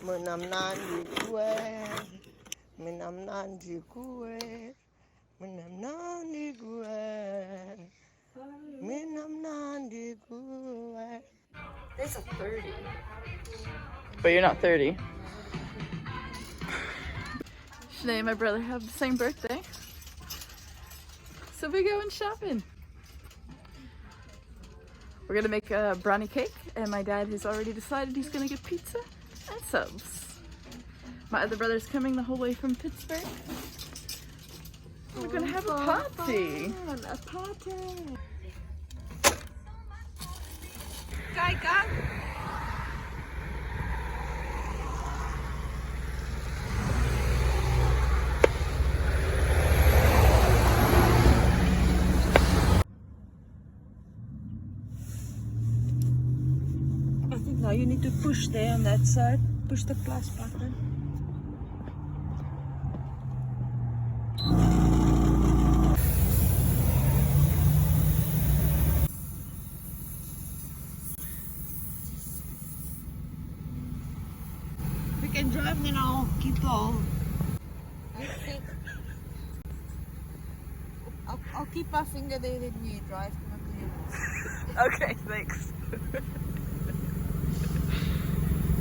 Mnamnandi kue, mnamnandi kue, mnamnandi kue, mnamnandi kue. There's a 30. But you're not 30. Sinead and my brother have the same birthday. So we're going shopping. We're gonna make a brownie cake, and my dad has already decided he's gonna get pizza and subs. My other brother's coming the whole way from Pittsburgh. We're gonna have a party. A party. Gaika. I think now you need to push there on that side. Push the plus button. We can drive, then I'll keep on. I'll keep my finger there, then you drive. Okay, thanks.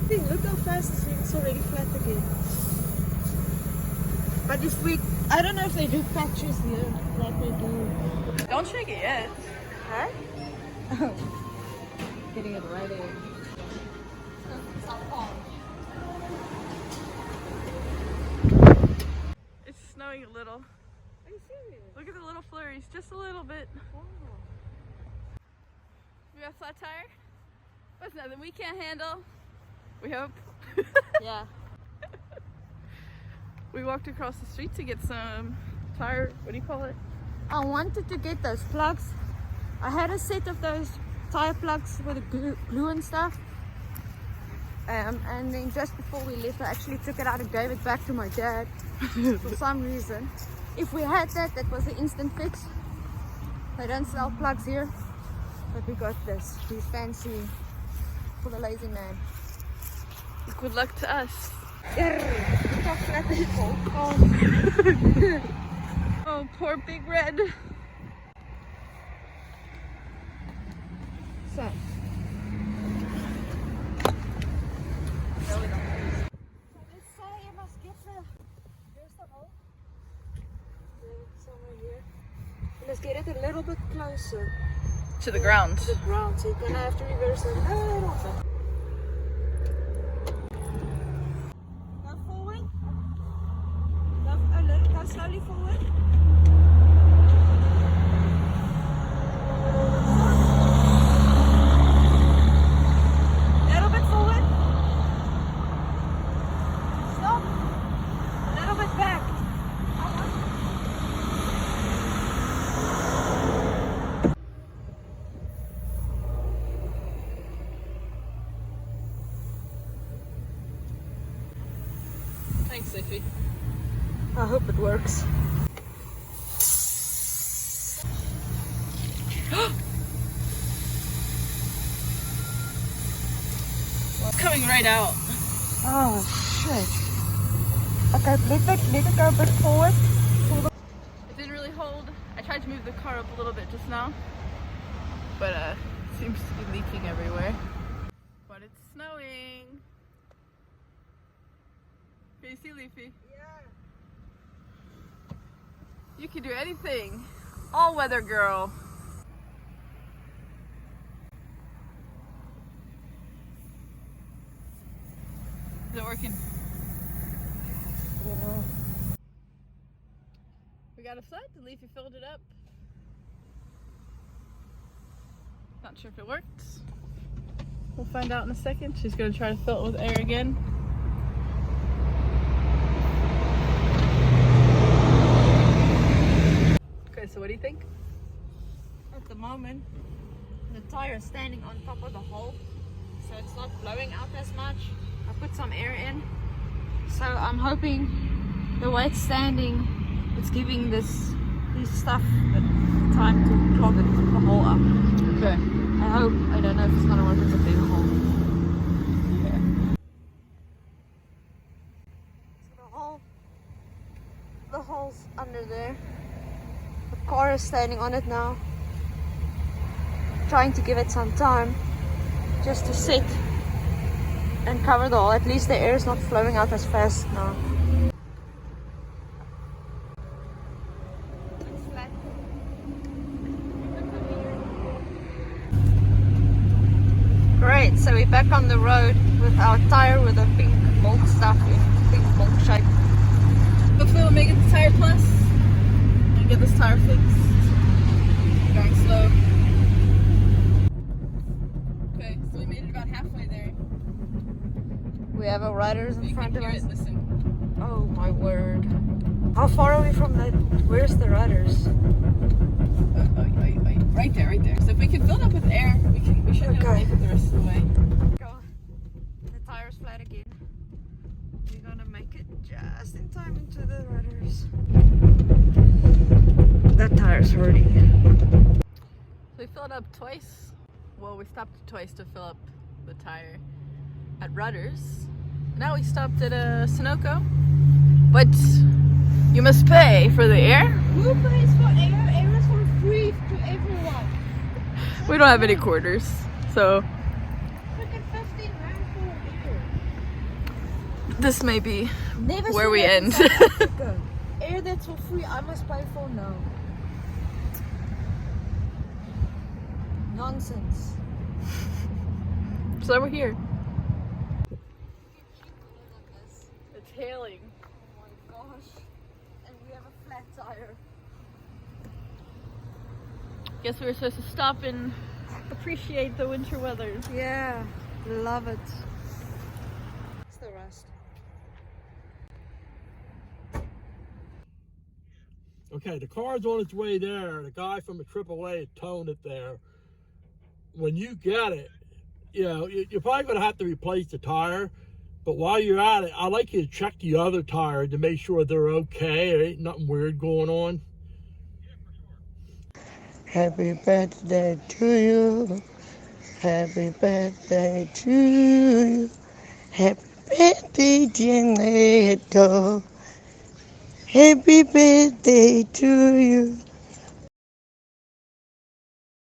Look how fast it's already flat again. But if we, I don't know if they do patches here like they do. Don't shake it yet. Huh? Getting it right in. It's snowing a little. Are you serious? Look at the little flurries, just a little bit. Wow. We got a flat tire? That's nothing we can't handle. We hope. Yeah. We walked across the street to get some tire, what do you call it? I wanted to get those plugs. I had a set of those tire plugs with the glue and stuff. And then just before we left, I actually took it out and gave it back to my dad for some reason. If we had that, that was an instant fix. They don't sell plugs here, but we got this. These fancy for the lazy man. Good luck to us. Oh, poor Big Red. So. Let's say you must get here's the hole. Somewhere here. Let's get it a little bit closer To the ground. to the ground, so you're gonna have to reverse it a little bit. Go forward. Go slowly forward. Little bit forward. Stop. A little bit back. Thanks, Sophie. I hope it works. Coming right out. Oh shit. Okay, let it go a bit forward. It didn't really hold. I tried to move the car up a little bit just now, but it seems to be leaking everywhere. But it's snowing. Can you see Leafy? Yeah. You can do anything. All weather girl. Is it working? Yeah. We got a flood. Leafy filled it up. Not sure if it worked. We'll find out in a second. She's gonna try to fill it with air again. Okay, so what do you think? At the moment, the tire is standing on top of the hole, so it's not blowing out as much. I put some air in, so I'm hoping the way it's standing, it's giving this stuff time to clog it, the hole up. Okay. I hope. I don't know if it's gonna work with a big hole. Yeah. the holes under there. The car is standing on it now. Trying to give it some time just to sit and cover the hole. At least the air is not flowing out as fast now. Great, so we're back on the road with our tire with a pink mold stuff in pink mold shape. Hopefully we'll make it to Tire Plus and get this tire fixed. Going slow. Okay, so we made it about halfway there. We have our riders in front of us. Listen. Oh my word. How far are we from that? Where's the riders? Right there, right there. So if we can fill it up with air, we should be able to make it the rest of the way. Go. The tire's flat again. We're gonna make it just in time into the riders. That tire's hurting. So we filled up twice. Well, we stopped twice to fill up the tire at Rudders. Now we stopped at Sunoco. But you must pay for the air. Who pays for air? Air is for free to everyone. We don't have any quarters, so Freaking 15 rand for air. this may be Never where seen we that in end. South Africa. Air that's for free, I must pay for now. Nonsense. So we're here. It's hailing. Oh my gosh. And we have a flat tire. Guess we were supposed to stop and appreciate the winter weather. Yeah, love it. It's the rust. Okay, the car's on its way there. The guy from the AAA had towed it there. When you get it, you know, you're probably going to have to replace the tire. But while you're at it, I'd like you to check the other tire to make sure they're okay. There ain't nothing weird going on. Happy birthday to you. Happy birthday to you. Happy birthday, Janeto. Happy birthday to you.